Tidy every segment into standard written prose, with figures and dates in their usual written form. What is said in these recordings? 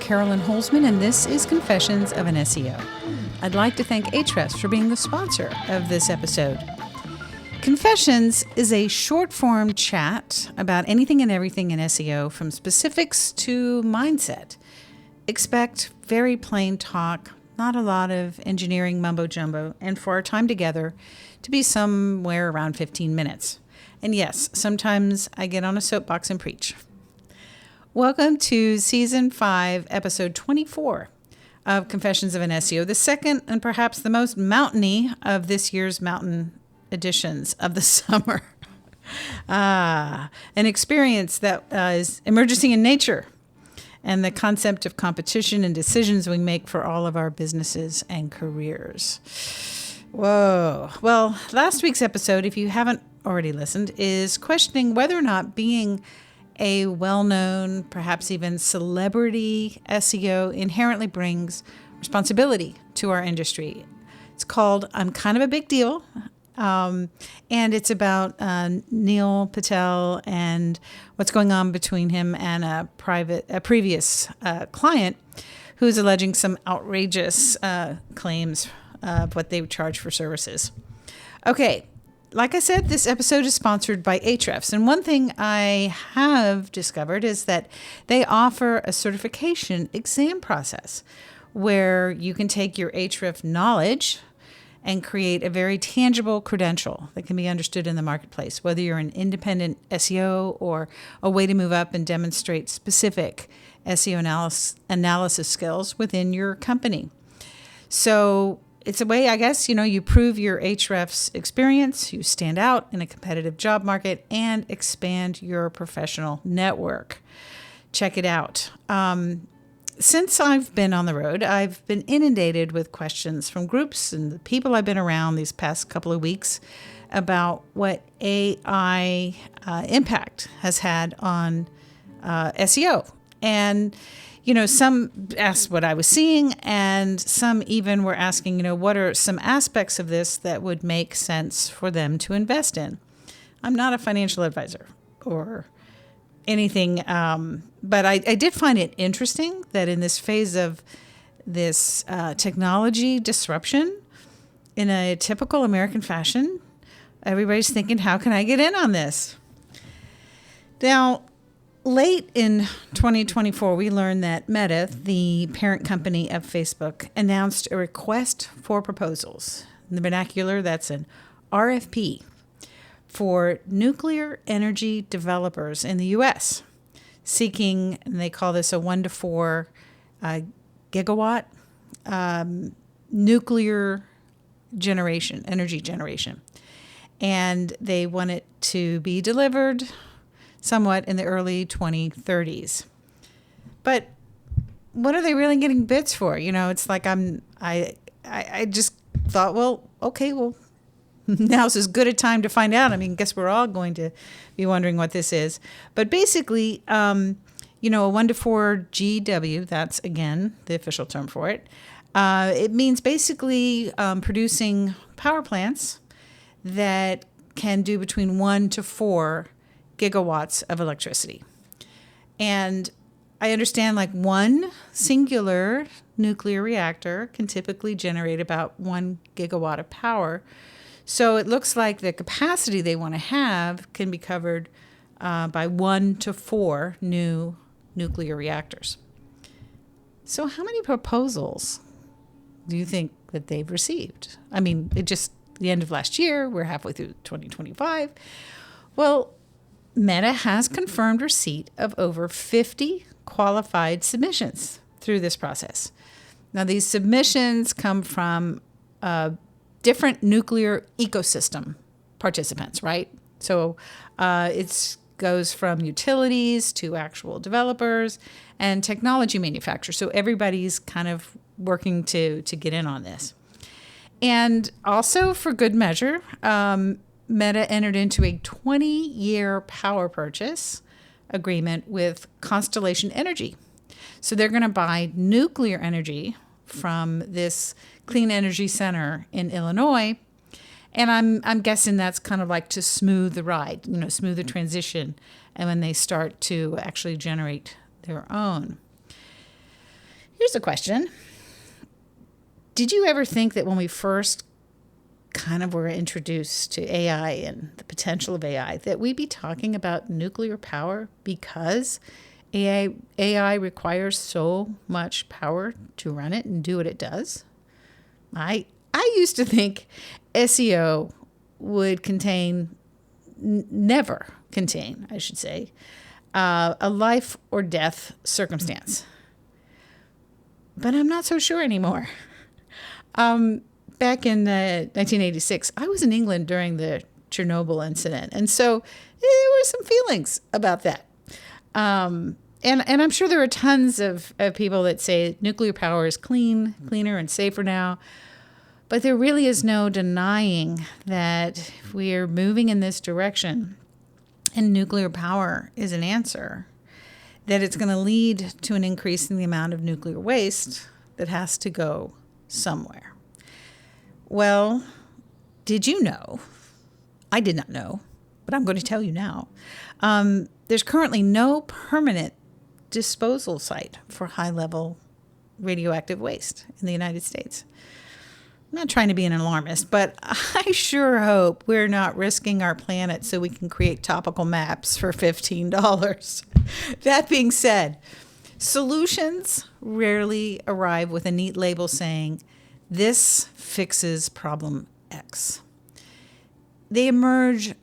Carolyn Holzman, and this is Confessions of an SEO. I'd like to thank Ahrefs for being the sponsor of this episode. Confessions is a short-form chat about anything and everything in SEO, from specifics to mindset. Expect very plain talk, not a lot of engineering mumbo-jumbo, and for our time together to be somewhere around 15 minutes. And yes, sometimes I get on a soapbox and preach. Welcome to Season 5, Episode 24 of Confessions of an SEO, the second and perhaps the most mountainy of this year's mountain editions of the summer. An experience that is emerging in nature and the concept of competition and decisions we make for all of our businesses and careers. Whoa. Well, last week's episode, if you haven't already listened, is questioning whether or not being a well-known, perhaps even celebrity SEO inherently brings responsibility to our industry. It's called I'm Kind of a Big Deal, and it's about Neil Patel and what's going on between him and a previous client who's alleging some outrageous claims of what they would charge for services. Okay. Like I said, this episode is sponsored by Ahrefs, and one thing I have discovered is that they offer a certification exam process where you can take your Ahrefs knowledge and create a very tangible credential that can be understood in the marketplace, whether you're an independent SEO or a way to move up and demonstrate specific SEO analysis skills within your company. So it's a way, I guess, you prove your Ahrefs experience, you stand out in a competitive job market, and expand your professional network. Check it out. Since I've been on the road, I've been inundated with questions from groups and the people I've been around these past couple of weeks about what AI impact has had on SEO. And some asked what I was seeing, and some even were asking, what are some aspects of this that would make sense for them to invest in? I'm not a financial advisor or anything, but I did find it interesting that in this phase of this technology disruption, in a typical American fashion, everybody's thinking, how can I get in on this? Now, late in 2024, we learned that Meta, the parent company of Facebook, announced a request for proposals. In the vernacular, that's an RFP for nuclear energy developers in the U.S., seeking, and they call this a 1 to 4 gigawatt nuclear generation, energy generation. And they want it to be delivered somewhat in the early 2030s. But what are they really getting bids for? It's like I just thought, well, okay, now's as good a time to find out. I guess we're all going to be wondering what this is. But basically, a 1 to 4 GW, that's, again, the official term for it. It means basically producing power plants that can do between 1 to 4 gigawatts of electricity. And I understand one singular nuclear reactor can typically generate about 1 gigawatt of power. So it looks like the capacity they want to have can be covered by 1 to 4 new nuclear reactors. So how many proposals do you think that they've received? It just the end of last year, we're halfway through 2025. Well, Meta has confirmed receipt of over 50 qualified submissions through this process. Now, these submissions come from different nuclear ecosystem participants, right? So it goes from utilities to actual developers and technology manufacturers. So everybody's kind of working to get in on this. And also, for good measure, Meta entered into a 20-year power purchase agreement with Constellation Energy. So they're going to buy nuclear energy from this clean energy center in Illinois. And I'm guessing that's kind of like to smooth the ride, smooth the transition, and when they start to actually generate their own. Here's a question. Did you ever think that when we first kind of were introduced to AI and the potential of AI, that we'd be talking about nuclear power because AI requires so much power to run it and do what it does? I used to think SEO would never contain, I should say, a life or death circumstance. But I'm not so sure anymore. Back in 1986, I was in England during the Chernobyl incident, and so there were some feelings about that. And I'm sure there are tons of people that say nuclear power is cleaner and safer now. But there really is no denying that we are moving in this direction, and nuclear power is an answer, that it's going to lead to an increase in the amount of nuclear waste that has to go somewhere. Well, did you know? I did not know, but I'm going to tell you now. There's currently no permanent disposal site for high-level radioactive waste in the United States. I'm not trying to be an alarmist, but I sure hope we're not risking our planet so we can create topical maps for $15. That being said, solutions rarely arrive with a neat label saying, "This fixes problem X." They emerge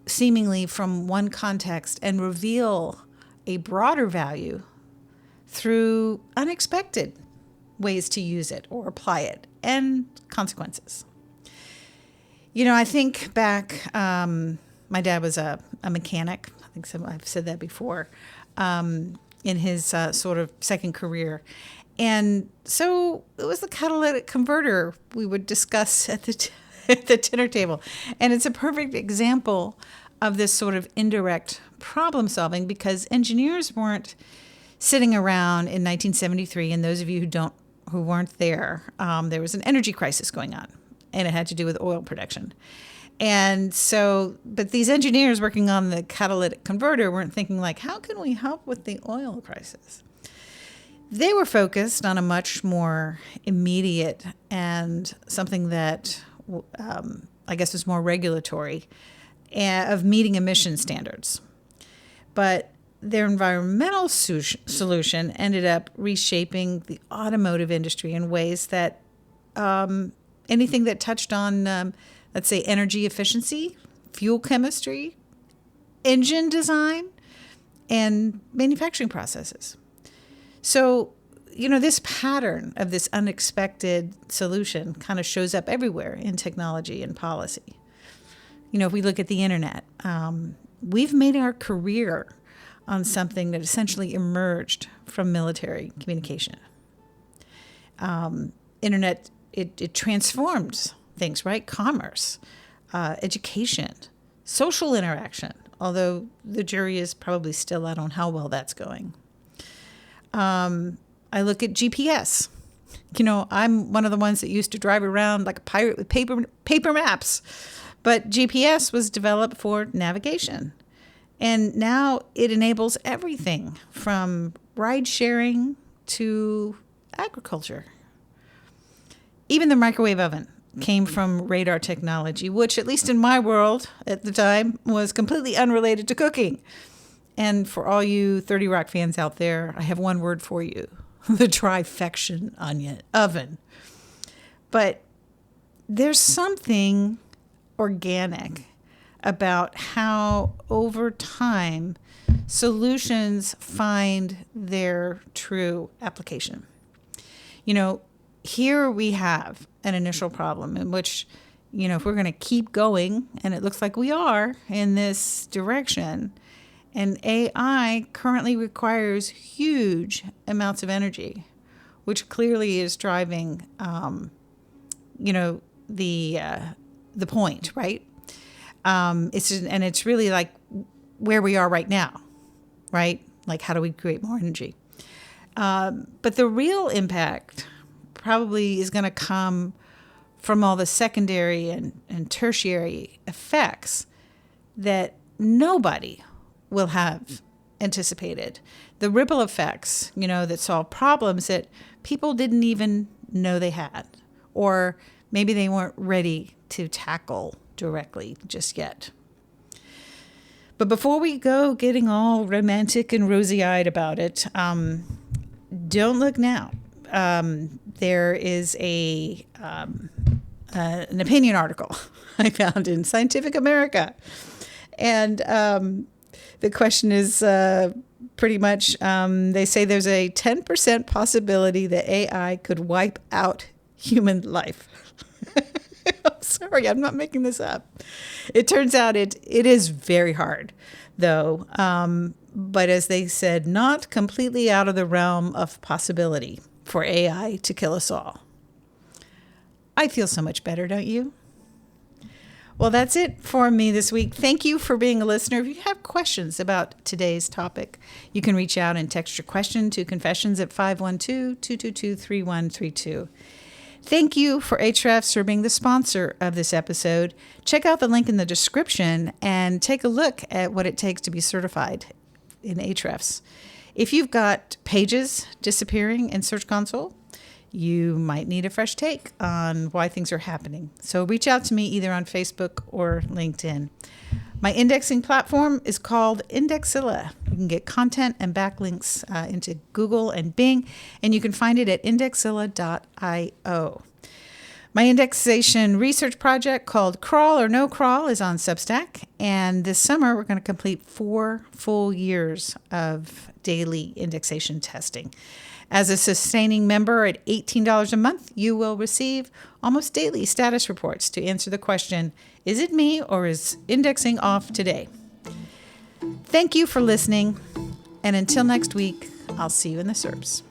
seemingly from one context and reveal a broader value through unexpected ways to use it or apply it and consequences. I think back, my dad was a mechanic. I think I've said that before, in his sort of second career. And so it was the catalytic converter we would discuss at the dinner table. And it's a perfect example of this sort of indirect problem solving, because engineers weren't sitting around in 1973. And those of you who weren't there, there was an energy crisis going on, and it had to do with oil production. And so, but these engineers working on the catalytic converter weren't thinking like, how can we help with the oil crisis? They were focused on a much more immediate and something that I guess was more regulatory, of meeting emission standards. But their environmental solution ended up reshaping the automotive industry in ways that anything that touched on, let's say, energy efficiency, fuel chemistry, engine design, and manufacturing processes. So, this pattern of this unexpected solution kind of shows up everywhere in technology and policy. If we look at the internet, we've made our career on something that essentially emerged from military communication. Internet, it transformed things, right? Commerce, education, social interaction, although the jury is probably still out on how well that's going. I look at GPS. I'm one of the ones that used to drive around like a pirate with paper maps. But GPS was developed for navigation. And now it enables everything from ride sharing to agriculture. Even the microwave oven came from radar technology, which, at least in my world at the time, was completely unrelated to cooking. And for all you 30 Rock fans out there, I have one word for you: the trifection oven. But there's something organic about how, over time, solutions find their true application. Here we have an initial problem in which, if we're going to keep going, and it looks like we are in this direction, and AI currently requires huge amounts of energy, which clearly is driving, the point, right? It's really like where we are right now, right? Like, how do we create more energy? But the real impact probably is going to come from all the secondary and tertiary effects that nobody will have anticipated. The ripple effects, that solve problems that people didn't even know they had, or maybe they weren't ready to tackle directly just yet. But before we go getting all romantic and rosy-eyed about it, don't look now. There is an opinion article I found in Scientific America. And the question is pretty much, they say there's a 10% possibility that AI could wipe out human life. I'm sorry, I'm not making this up. It turns out it is very hard, though. But as they said, not completely out of the realm of possibility for AI to kill us all. I feel so much better, don't you? Well, that's it for me this week. Thank you for being a listener. If you have questions about today's topic, you can reach out and text your question to Confessions at 512-222-3132. Thank you for Ahrefs for being the sponsor of this episode. Check out the link in the description and take a look at what it takes to be certified in Ahrefs. If you've got pages disappearing in Search Console, you might need a fresh take on why things are happening. So reach out to me either on Facebook or LinkedIn. My indexing platform is called Indexilla. You can get content and backlinks into Google and Bing, and you can find it at indexilla.io. My indexation research project called Crawl or No Crawl is on Substack, and this summer we're going to complete 4 full years of daily indexation testing. As a sustaining member at $18 a month, you will receive almost daily status reports to answer the question, is it me or is indexing off today? Thank you for listening, and until next week, I'll see you in the SERPs.